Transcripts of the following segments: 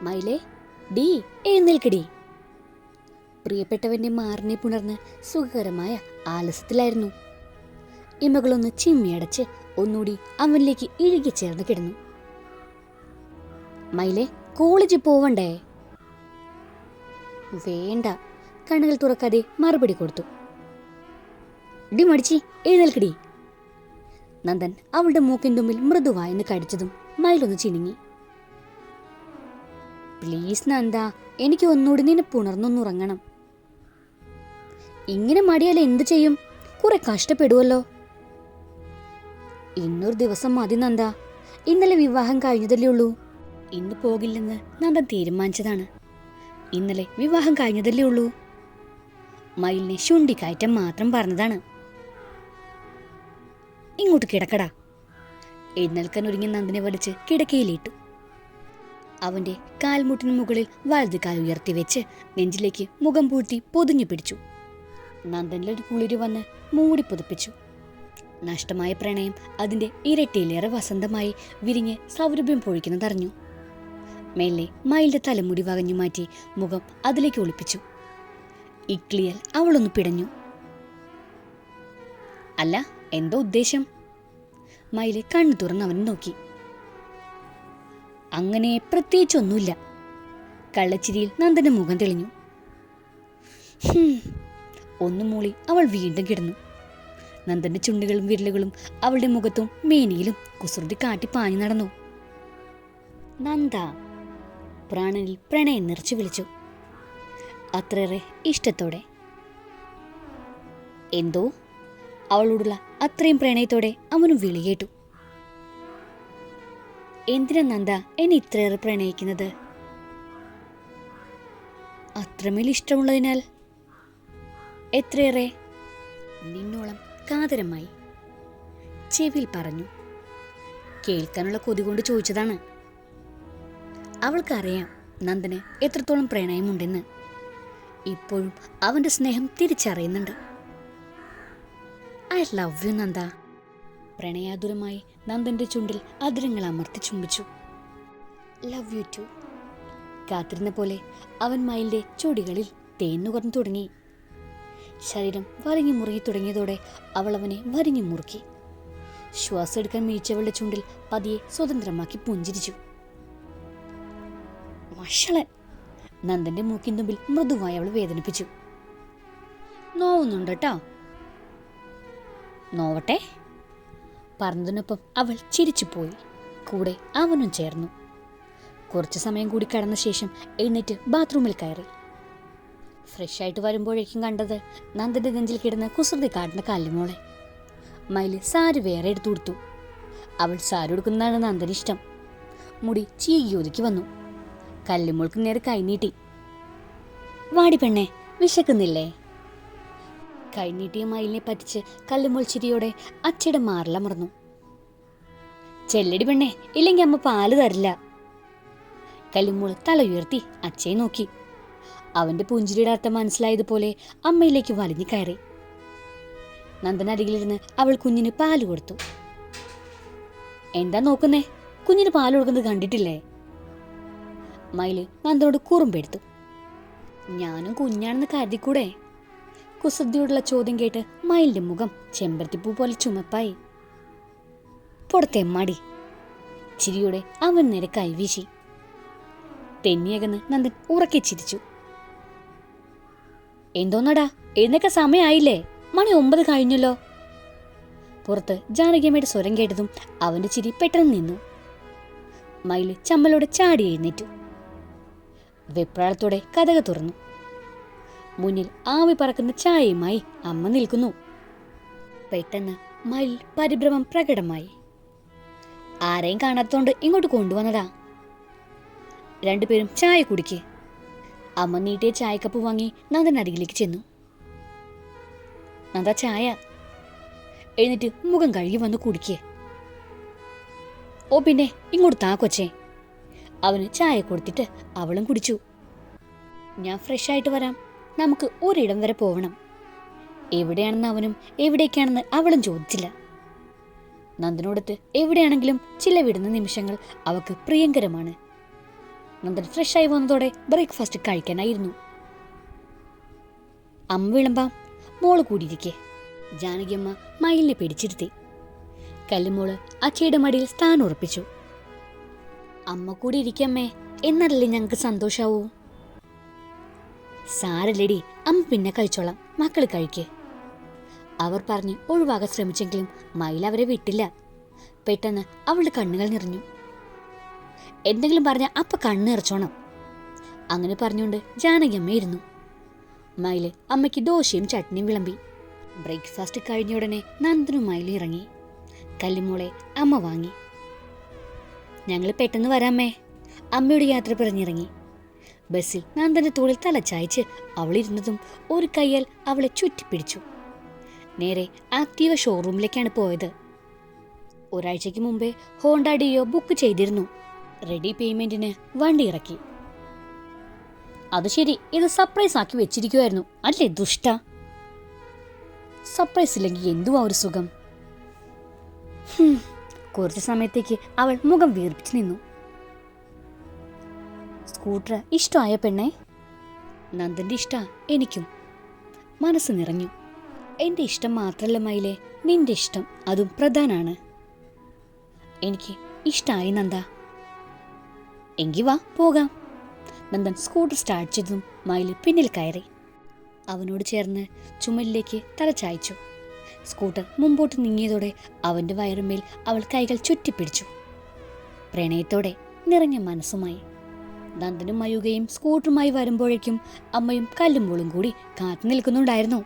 മയിലേ, D എഴുന്നേൽക്കടി. പ്രിയപ്പെട്ടവന്റെ മാറിനെ പുണർന്ന് സുഖകരമായ ആലസ്യത്തിലായിരുന്നു. ഇമകളൊന്ന് ചിമ്മിയടച്ച് ഒന്നുകൂടി അവനിലേക്ക് ഇഴുകി ചേർന്ന് കിടന്നു. മയിലേ, കോളേജിൽ പോവണ്ടേ? വേണ്ട, കണ്ണുകൾ തുറക്കാതെ മറുപടി കൊടുത്തു. ഡി മടിച്ചി, എഴുന്നേൽക്കടി. നന്ദൻ അവളുടെ മൂക്കിൻ തുമ്പിൽ മൃദുവായെന്ന് കടിച്ചതും മയിലൊന്ന് ചിണുങ്ങി. പ്ലീസ് നന്ദ, എനിക്ക് ഒന്നുകൂടി നിന്നെ പുണർന്നൊന്നുറങ്ങണം. ഇങ്ങനെ മടിയാൽ എന്തു ചെയ്യും? കുറെ കഷ്ടപ്പെടുവല്ലോ. ഇന്നൊരു ദിവസം മതി നന്ദ. ഇന്നലെ വിവാഹം കഴിഞ്ഞതല്ലേ ഉള്ളൂ. ഇന്ന് പോകില്ലെന്ന് നന്ദൻ തീരുമാനിച്ചതാണ്. ഇന്നലെ വിവാഹം കഴിഞ്ഞതല്ലേ ഉള്ളൂ. മയിലിനെ ശുണ്ടിക്കയറ്റം മാത്രം പറഞ്ഞതാണ്. ഇങ്ങോട്ട് കിടക്കടാ. എഴുന്നേൽക്കാൻ ഒരുങ്ങി നന്ദനെ വലിച്ച് കിടക്കയിലിട്ടു. അവന്റെ കാൽമുട്ടിന് മുകളിൽ വലത് കാൽ ഉയർത്തി വെച്ച് നെഞ്ചിലേക്ക് മുഖം പൂഴ്ത്തി പൊതിഞ്ഞു പിടിച്ചു. നന്ദനിലൊരു കുളിര് വന്ന് മൂടി പുതപ്പിച്ചു. നഷ്ടമായ പ്രണയം അതിന്റെ ഇരട്ടിയിലേറെ വസന്തമായി വിരിഞ്ഞ് സൗരഭ്യം പൊഴിക്കുന്നതറിഞ്ഞു. മേലെ മയിലിന്റെ തലമുടി വകഞ്ഞു മാറ്റി മുഖം അതിലേക്ക് ഒളിപ്പിച്ചു. ഇക്ലിയൽ അവളൊന്ന് പിടഞ്ഞു. അല്ല, എന്തോ ഉദ്ദേശം? മയില് കണ്ണു തുറന്ന് അവനെ നോക്കി. അങ്ങനെ പ്രത്യേകിച്ചൊന്നുമില്ല. കള്ളച്ചിരിയിൽ നന്ദന്റെ മുഖം തെളിഞ്ഞു. ഒന്നു മൂളി അവൾ വീണ്ടും കിടന്നു. നന്ദന്റെ ചുണ്ടുകളും വിരലുകളും അവളുടെ മുഖത്തും മേനിയിലും കുസൃതി കാട്ടി പാഞ്ഞു നടന്നു. നന്ദ, പ്രാണനിൽ പ്രണയം നിറച്ചു വിളിച്ചു, അത്രയേറെ ഇഷ്ടത്തോടെ. എന്തോ അവളോടുള്ള അത്രയും പ്രണയത്തോടെ അവനും വിളി കേട്ടു. എന്തിനാ നന്ദ എന്നെ ഇത്രയേറെ പ്രണയിക്കുന്നത്? അത്രമേൽ ഇഷ്ടമുള്ളതിനാൽ. എത്രയേറെ? നിന്നോളം കാതരമായി ചെവിയിൽ പറഞ്ഞു. കേൾക്കാനുള്ള കൊതി കൊണ്ട് ചോദിച്ചതാണ്. അവൾക്കറിയാം നന്ദന് എത്രത്തോളം പ്രണയമുണ്ടെന്ന്. ഇപ്പോഴും അവന്റെ സ്നേഹം തിരിച്ചറിയുന്നുണ്ട്. I love you Nanda. പ്രണയാതുരമായി നന്ദന്റെ ചുണ്ടിൽ അതിരങ്ങൾ അമർത്തി ചുംബിച്ചു. Love you too. കാത്തിരുന്ന പോലെ അവൻ മയിലിന്റെ ചൊടികളിൽ തേന്നുകർന്നു തുടങ്ങി. ശരീരം വരങ്ങി മുറുകി തുടങ്ങിയതോടെ അവൾ അവനെ വരിഞ്ഞു മുറുക്കി. ശ്വാസം എടുക്കാൻ വീഴ്ചവളുടെ ചുണ്ടിൽ പതിയെ സ്വതന്ത്രമാക്കി പുഞ്ചിരിച്ചു. മഷളൻ. നന്ദന്റെ മൂക്കിൻ തുമ്പിൽ മൃദുവായി അവൾ വേദനിപ്പിച്ചു. നോവുന്നുണ്ട് കേട്ടോ. നോവട്ടെ. പറഞ്ഞതിനൊപ്പം അവൾ ചിരിച്ചുപോയി. കൂടെ അവനും ചേർന്നു. കുറച്ചു സമയം കൂടി കടന്ന ശേഷം എഴുന്നേറ്റ് ബാത്റൂമിൽ കയറി. ഫ്രഷായിട്ട് വരുമ്പോഴേക്കും കണ്ടത് നന്ദന്റെ നെഞ്ചിൽ കിടന്ന് കുസൃതി കാട്ടുന്ന കല്ലുമോളെ. മയില് സാരി വേറെ എടുത്തു കൊടുത്തു. അവൾ സാരി കൊടുക്കുന്നതാണ് നന്ദന് ഇഷ്ടം. മുടി ചീകി ഒതുക്കി വന്നു. കല്ലുമോൾക്ക് നേരെ കൈനീട്ടി. വാടി പെണ്ണെ, വിശക്കുന്നില്ലേ? കൈനീട്ടിയ മയിലിനെ പറ്റിച്ച് കല്ലുമോൾ ചിരിയോടെ അച്ചയുടെ മാറിലമർന്നു. ചെല്ലടി പെണ്ണെ, ഇല്ലെങ്കിൽ അമ്മ പാല് തരില്ല. കല്ലുമോൾ തല ഉയർത്തി അച്ചയെ നോക്കി. അവന്റെ പുഞ്ചിരിയുടെ അർത്ഥം മനസ്സിലായതുപോലെ അമ്മയിലേക്ക് വലിഞ്ഞു കയറി. നന്ദനരികിലിരുന്ന് അവൾ കുഞ്ഞിന് പാല് കൊടുത്തു. എന്താ നോക്കുന്നേ? കുഞ്ഞിന് പാല് കൊടുക്കുന്നത് കണ്ടിട്ടില്ലേ? മയില് നന്ദനോട് കുറുമ്പെടുത്തു. ഞാനും കുഞ്ഞാണെന്ന് കരുതിക്കൂടെ? കുസൃതിയോടുള്ള ചോദ്യം കേട്ട് മയിലിന്റെ മുഖം ചെമ്പരത്തിപ്പൂ പോലെ ചുമപ്പായി. പൊടത്തെമ്മാടി. ചിരിയോടെ അവൻ നേരെ കൈവീശി. തെന്നിയകന്ന് നന്ദൻ ഉറക്കെ ചിരിച്ചു. എന്തോന്നടാ, എഴുന്നേക്ക സമയമായില്ലേ? മണി 9 കഴിഞ്ഞല്ലോ. പുറത്ത് ജാനകിയമ്മയുടെ സ്വരം കേട്ടതും അവന്റെ ചിരി പെട്ടെന്ന് നിന്നു. മയില് ചമ്മലോടെ ചാടി എഴുന്നേറ്റു. വെപ്രാളത്തോടെ കതക് തുറന്നു. മുന്നിൽ ആവി പറക്കുന്ന ചായയുമായി അമ്മ നിൽക്കുന്നു. പെട്ടെന്ന് മയിൽ പരിഭ്രമം പ്രകടമായി. ആരെയും കാണാത്തോണ്ട് ഇങ്ങോട്ട് കൊണ്ടുവന്നതാ. രണ്ടുപേരും ചായ കുടിക്ക്. അമ്മ നീട്ടിയ ചായക്കപ്പ് വാങ്ങി നന്ദൻ അരികിലേക്ക് ചെന്നു. നന്ദ ചായ. എഴുന്നിട്ട് മുഖം കഴുകി വന്ന് കുടിക്കേ. ഓ പിന്നെ ഇങ്ങോട്ട് താ കൊച്ചേ. അവന് ചായ കൊടുത്തിട്ട് അവളും കുടിച്ചു. ഞാൻ ഫ്രഷായിട്ട് വരാം. നമുക്ക് ഒരിടം വരെ പോവണം. എവിടെയാണെന്ന് അവനും എവിടേക്കാണെന്ന് അവളും ചോദിച്ചില്ല. നന്ദനോടത്ത് എവിടെയാണെങ്കിലും ചില വിടുന്ന നിമിഷങ്ങൾ അവൾക്ക് പ്രിയങ്കരമാണ്. നന്ദൻ ഫ്രഷായി വന്നതോടെ ബ്രേക്ക്ഫാസ്റ്റ് കഴിക്കാനായിരുന്നു. അമ്മ വിളമ്പാം, മോള് കൂടിയിരിക്കെ. ജാനകിയമ്മ മയിലിനെ പിടിച്ചിരുത്തി. കല്ലുമോള് അച്ചയുടെ മടിയിൽ സ്ഥാനം ഉറപ്പിച്ചു. അമ്മ കൂടി ഇരിക്കമ്മേ, എന്നല്ലേ ഞങ്ങൾക്ക് സന്തോഷാവൂ. സാരല്ലേടി, അമ്മ പിന്നെ കഴിച്ചോളാം, മക്കള് കഴിക്കേ. അവർ പറഞ്ഞ് ഒഴിവാകാൻ ശ്രമിച്ചെങ്കിലും മയിൽ അവരെ വിട്ടില്ല. പെട്ടെന്ന് അവളുടെ കണ്ണുകൾ നിറഞ്ഞു. എന്തെങ്കിലും പറഞ്ഞ അപ്പ കണ്ണ് നിറച്ചോണം. അങ്ങനെ പറഞ്ഞുകൊണ്ട് ജാനകിയമ്മ ഇരുന്നു. മയില് അമ്മയ്ക്ക് ദോശയും ചട്നിയും വിളമ്പി. ബ്രേക്ക്ഫാസ്റ്റ് കഴിഞ്ഞ ഉടനെ നന്ദനും മയിലും ഇറങ്ങി. കല്ലുമോളെ അമ്മ വാങ്ങി. ഞങ്ങൾ പെട്ടെന്ന് വരാമേ, അമ്മയുടെ യാത്ര പറഞ്ഞിറങ്ങി. ബസ്സിൽ നന്ദന്റെ തോളിൽ തലച്ചായ്ച്ച് അവളിരുന്നതും ഒരു കയ്യാൽ അവളെ ചുറ്റിപ്പിടിച്ചു. നേരെ ആക്റ്റീവ ഷോറൂമിലേക്കാണ് പോയത്. ഒരാഴ്ചയ്ക്ക് മുമ്പേ ഹോണ്ട ഡിയോ ബുക്ക് ചെയ്തിരുന്നു. റെഡി പേയ്മെന്റിന് വണ്ടി ഇറക്കി. അത് ശരി, ഇത് സർപ്രൈസ് ആക്കി വെച്ചിരിക്കുമായിരുന്നു അല്ലേ ദുഷ്ട? സർപ്രൈസ് ഇല്ലെങ്കിൽ എന്തുവാ ഒരു സുഖം. കുറച്ചു സമയത്തേക്ക് അവൾ മുഖം വീർപ്പിച്ചു നിന്നു. സ്കൂട്ടർ ഇഷ്ടമായ പെണ്ണെ? നന്ദന്റെ ഇഷ്ട എനിക്കും. മനസ്സ് നിറഞ്ഞു. എന്റെ ഇഷ്ടം മാത്രല്ല മയിലെ, നിന്റെ ഇഷ്ടം അതും പ്രധാനാണ്. എനിക്ക് ഇഷ്ടായി നന്ദ. എങ്കി വാ പോകാം. നന്ദൻ സ്കൂട്ടർ സ്റ്റാർട്ട് ചെയ്തതും മയില് പിന്നിൽ കയറി. അവനോട് ചേർന്ന് ചുമലിലേക്ക് തലചായ്ച്ചു. സ്കൂട്ടർ മുമ്പോട്ട് നീങ്ങിയതോടെ അവന്റെ വയറുമേൽ അവൾ കൈകൾ ചുറ്റിപ്പിടിച്ചു. പ്രണയത്തോടെ നിറഞ്ഞ മനസ്സുമായി നന്ദനും മയുകയും സ്കൂട്ടറുമായി വരുമ്പോഴേക്കും അമ്മയും കല്ലുമ്പോളും കൂടി കാത്തു നിൽക്കുന്നുണ്ടായിരുന്നു.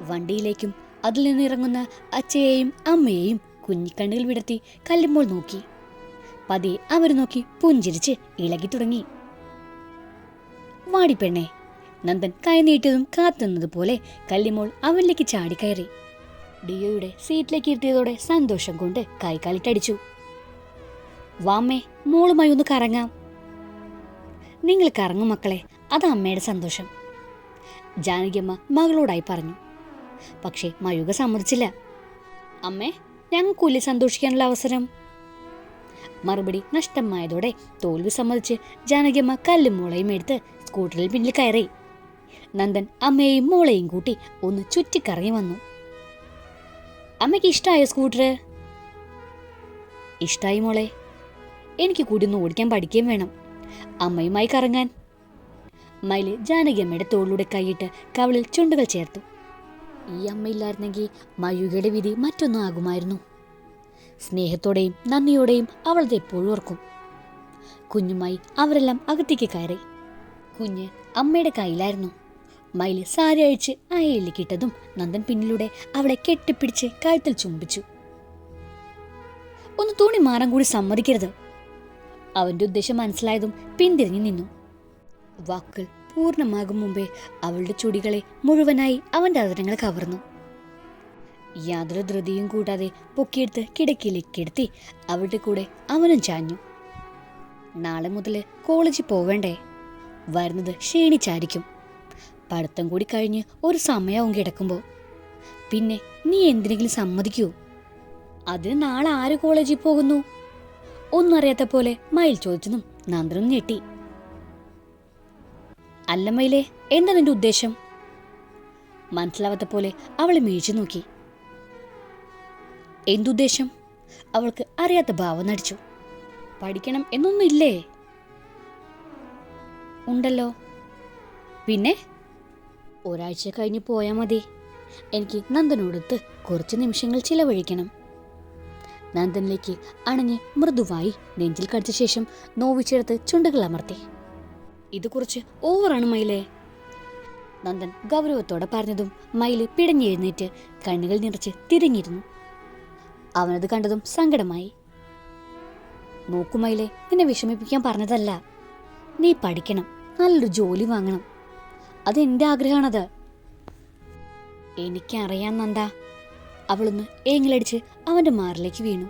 വണ്ടിയിലേക്കും അതിൽ നിന്നിറങ്ങുന്ന അച്ഛയെയും അമ്മയെയും കുഞ്ഞിക്കണ്ണുകൾ വിടർത്തി കല്ലുമ്പോൾ നോക്കി. പതിയെ അവർ നോക്കി പുഞ്ചിരിച്ച് ഇളകി തുടങ്ങി. വാടിപ്പെണ്ണേ. നന്ദൻ കൈ നീട്ടിയതും കാത്തുനിന്നതുപോലെ കല്ലിമോൾ അവനിലേക്ക് ചാടിക്കയറി. ഡിയോയുടെ സീറ്റിലേക്ക് ഇരുത്തിയതോടെ സന്തോഷം കൊണ്ട് കൈകാലിട്ടടിച്ചു. വാമ്മേ, മോളുമായി ഒന്ന് കറങ്ങാം. നിങ്ങൾ കറങ്ങും മക്കളെ, അത് അമ്മയുടെ സന്തോഷം, ജാനകിയമ്മ മകളോടായി പറഞ്ഞു. പക്ഷേ മയുക സമ്മതിച്ചില്ല. അമ്മേ, ഞങ്ങൾക്കുല്ലേ സന്തോഷിക്കാനുള്ള അവസരം? മറുപടി നഷ്ടമായതോടെ തോൽവി സമ്മതിച്ച് ജാനകിയമ്മ കല്ലും മോളയും എടുത്ത് സ്കൂട്ടറിൽ പിന്നിൽ കയറി. നന്ദൻ അമ്മയെയും മോളെയും കൂട്ടി ഒന്ന് ചുറ്റിക്കറങ്ങി വന്നു. അമ്മയ്ക്ക് ഇഷ്ടായോ സ്കൂട്ടർ? ഇഷ്ടായി മോളെ. എനിക്ക് കൂടി ഒന്ന് ഓടിക്കാൻ പഠിക്കുകയും വേണം, അമ്മയുമായി കറങ്ങാൻ. മയില് ജാനകിയമ്മയുടെ തോളിലൂടെ കൈയിട്ട് കവളിൽ ചുണ്ടുകൾ ചേർത്തു. ഈ അമ്മയില്ലായിരുന്നെങ്കിൽ മയുകയുടെ വിധി മറ്റൊന്നും ആകുമായിരുന്നു. സ്നേഹത്തോടെയും നന്ദിയോടെയും അവളത് എപ്പോഴും ഓർക്കും. കുഞ്ഞുമായി അവരെല്ലാം അകത്തേക്ക് കയറി. കുഞ്ഞ് അമ്മയുടെ കയ്യിലായിരുന്നു. മയില് സാരി അഴിച്ച് അയയിലേക്ക് ഇട്ടതും നന്ദൻ പിന്നിലൂടെ അവളെ കെട്ടിപ്പിടിച്ച് കഴുത്തിൽ ചുംബിച്ചു. ഒന്ന് തുണി മാറാൻ കൂടി സമ്മതിക്കരുത്. അവന്റെ ഉദ്ദേശം മനസ്സിലായതും പിന്തിരിഞ്ഞു നിന്നു. വാക്കുകൾ പൂർണ്ണമാകും മുമ്പേ അവളുടെ ചുടികളെ മുഴുവനായി അവന്റെ അതിരങ്ങൾ കവർന്നു. യാതൊരു ധൃതിയും കൂടാതെ പൊക്കിയെടുത്ത് കിടക്കയിലേക്ക് കിടത്തി അവളുടെ കൂടെ അവനും ചാഞ്ഞു. നാളെ മുതൽ കോളേജിൽ പോവേണ്ടേ? വരുന്നത് ക്ഷീണിച്ചായിരിക്കും. പഠിത്തം കൂടി കഴിഞ്ഞ് ഒരു സമയവും കിടക്കുമ്പോ പിന്നെ നീ എന്തിനെങ്കിലും സമ്മതിക്കൂ? അതിന് നാളെ ആര് കോളേജിൽ പോകുന്നു? ഒന്നും അറിയാത്ത പോലെ മയിൽ ചോദിച്ചതും നന്ദനും ഞെട്ടി. അല്ല മയിലേ, എന്താ നിന്റെ ഉദ്ദേശം? മനസ്സിലാവാത്ത പോലെ അവളെ മീഴ്ച്ചു നോക്കി. എന്തുദ്ദേശം? അവൾക്ക് അറിയാത്ത ഭാവം നടിച്ചു. പഠിക്കണം എന്നൊന്നുമില്ലേ? ഉണ്ടല്ലോ. പിന്നെ ഒരാഴ്ച കഴിഞ്ഞ് പോയാൽ മതി. എനിക്ക് നന്ദനോടൊത്ത് കുറച്ച് നിമിഷങ്ങൾ ചിലവഴിക്കണം. നന്ദനിലേക്ക് അണഞ്ഞ് മൃദുവായി നെഞ്ചിൽ കടിച്ച ശേഷം നോവിച്ചെടുത്ത് ചുണ്ടുകൾ അമർത്തി. ഇത് കുറച്ച് ഓവറാണ് മയിലേ. നന്ദൻ ഗൗരവത്തോടെ പറഞ്ഞതും മയില് പിടഞ്ഞെഴുന്നേറ്റ് കണ്ണുകൾ നിറച്ച് തിരിഞ്ഞിരുന്നു. അവനത് കണ്ടതും സങ്കടമായി. നോക്കുമയിലെ, നിന്നെ വിഷമിപ്പിക്കാൻ പറഞ്ഞതല്ല. നീ പഠിക്കണം, നല്ലൊരു ജോലി വാങ്ങണം. അതെന്റെ ആഗ്രഹമാണത്. എനിക്കറിയാം നന്ദ. അവളൊന്ന് ഏങ്ങിലടിച്ച് അവന്റെ മാറിലേക്ക് വീണു.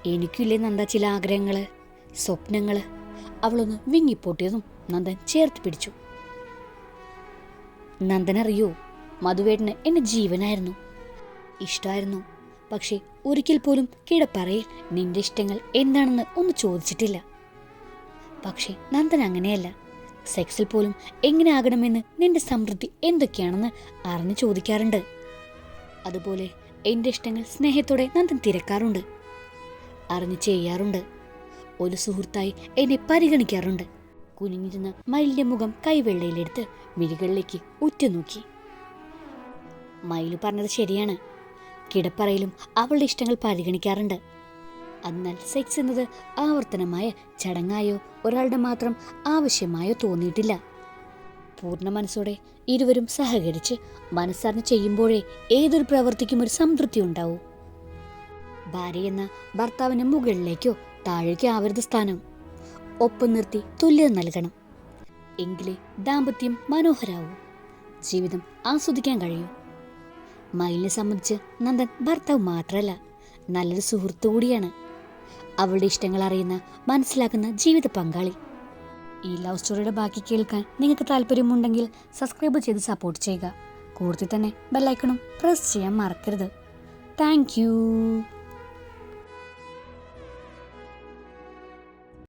എനിക്കില്ലേ നന്ദ ചില ആഗ്രഹങ്ങള്, സ്വപ്നങ്ങള്. അവളൊന്ന് വിങ്ങിപ്പൊട്ടിയതും നന്ദൻ ചേർത്ത് പിടിച്ചു. നന്ദനറിയോ, മധുവേട്ടന് എന്റെ ജീവനായിരുന്നു, ഇഷ്ടമായിരുന്നു. പക്ഷെ ഒരിക്കൽ പോലും കിടപ്പറയിൽ നിന്റെ ഇഷ്ടങ്ങൾ എന്താണെന്ന് ഒന്ന് ചോദിച്ചിട്ടില്ല. പക്ഷേ നന്ദൻ അങ്ങനെയല്ല. സെക്സിൽ പോലും എങ്ങനെ ആകണമെന്ന് നിന്റെ സമൃദ്ധി എന്തൊക്കെയാണെന്ന് അറിഞ്ഞു ചോദിക്കാറുണ്ട്. അതുപോലെ എൻ്റെ ഇഷ്ടങ്ങൾ സ്നേഹത്തോടെ നന്ദൻ തിരക്കാറുണ്ട്, അറിഞ്ഞു ചെയ്യാറുണ്ട്. ഒരു സുഹൃത്തായി എന്നെ പരിഗണിക്കാറുണ്ട്. കുനിഞ്ഞിരുന്ന മയിലിന്റെ മുഖം കൈവെള്ളയിലെടുത്ത് മിഴികളിലേക്ക് ഉറ്റുനോക്കി. മയിൽ പറഞ്ഞത് ശരിയാണ്. കിടപ്പറയിലും അവളുടെ ഇഷ്ടങ്ങൾ പരിഗണിക്കാറുണ്ട്. എന്നാൽ സെക്സ് എന്നത് ആവർത്തനമായ ചടങ്ങായോ ഒരാളുടെ മാത്രം ആവശ്യമായോ തോന്നിയിട്ടില്ല. പൂർണ്ണ മനസ്സോടെ ഇരുവരും സഹകരിച്ച് മനസ്സറിഞ്ഞ് ചെയ്യുമ്പോഴേ ഏതൊരു പ്രവൃത്തിക്കും ഒരു സംതൃപ്തി ഉണ്ടാവൂ. ഭാര്യ എന്ന ഭർത്താവിന് മുകളിലേക്കോ താഴേക്കോ ആവരുത് സ്ഥാനം. ഒപ്പം നിർത്തി തുല്യത നൽകണം. എങ്കിലേ ദാമ്പത്യം മനോഹരാവൂ, ജീവിതം ആസ്വദിക്കാൻ കഴിയൂ. മയിലിനെ സംബന്ധിച്ച് നന്ദൻ ഭർത്താവ് മാത്രമല്ല, നല്ലൊരു സുഹൃത്തു കൂടിയാണ്. അവളുടെ ഇഷ്ടങ്ങൾ അറിയുന്ന, മനസ്സിലാക്കുന്ന ജീവിത പങ്കാളി. ഈ ലവ് സ്റ്റോറിയുടെ ബാക്കി കേൾക്കാൻ നിങ്ങൾക്ക് താല്പര്യമുണ്ടെങ്കിൽ സബ്സ്ക്രൈബ് ചെയ്ത് സപ്പോർട്ട് ചെയ്യുക. കൂടുതൽ തന്നെ ബെല്ലൈക്കണും പ്രസ് ചെയ്യാൻ മറക്കരുത്. Thank you.